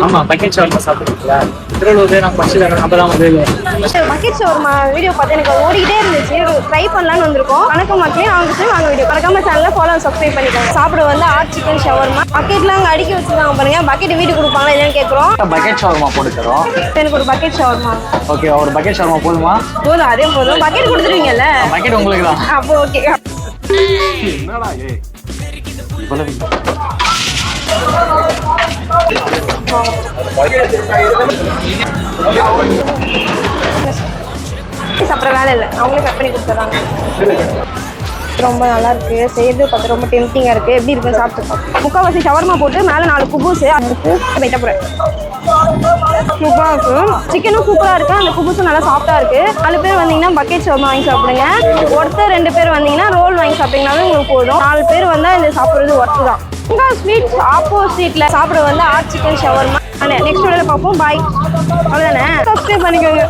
ஆமா bucket shawarma சாப்பிட்டுருக்கீங்களா? திருவள்ளூர்ல நான் first அப்பதான் வந்து பக்கெட் ஷவர்மா வீடியோ பார்த்து எனக்கு ஓடிக்கிட்டே இருந்துச்சு. ட்ரை பண்ணலான்னு வந்திருக்கோம். வணக்கம் மக்களே, வாங்க வீடியோ மறக்காம சேனலை ஃபாலோ சப்ஸ்கிரைப் பண்ணிக்கோங்க. சாப்பிட வந்து ஹாட் சிக்கன் ஷவர்மா பக்கெட்லாம் அங்கே அடுக்கி வச்சிருக்காங்க பாருங்க. பக்கெட் வீடு கொடுப்பாங்களா இல்லைன்னு கேட்குறோம். பக்கெட் ஷவர்மா போட்டுக்கிறோம். எனக்கு ஒரு பக்கெட் ஷவர்மா. ஓகே, ஒரு பக்கெட் ஷவர்மா போதுமா? போதும், அதே போதும். பக்கெட் கொடுத்துருவீங்கல்ல? பக்கெட் உங்களுக்கு தான். அப்போ ஓகே. என்னடா இவ்வளவு சாப்பிட்ற வேலை இல்லை, அவங்களே கட் பண்ணி கொடுத்துட்றாங்க. ரொம்ப நல்லா இருக்கு. செய்யறது பார்த்து ரொம்ப டெம்டிங்கா இருக்கு. எப்படி இருக்குன்னு சாப்பிட்டு முக்கால்வாசி ஷவர்மா போட்டு மேலே 4 குபூஸ் அதுக்கு வெட்டப்புறேன். சூப்பரா இருக்கு. சிக்கனும் சூப்பரா இருக்கு. அந்த குபூஸும் நல்லா சாஃப்டா இருக்கு. 4 பேர் வந்தீங்கன்னா பக்கெட் ஷவர்மா வாங்கி சாப்பிடுங்க. ஒருத்தர் 2 பேர் வந்தீங்கன்னா ரோல் வாங்கி சாப்பிட்டீங்கன்னாலும் உங்களுக்கு போதும். 4 பேர் வந்தா இது சாப்பிடுறது ஒர்த்து தான். இங்கே ஸ்வீட்ஸ் ஆப்போசிட்ல சாப்பிட வந்து ஹாட் சிக்கன் ஷவர்மா. நெக்ஸ்ட் வீடியோல பார்ப்போம். பாய். அவ்வளோதானே. சப்ஸ்கிரைப் பண்ணிக்கோங்க.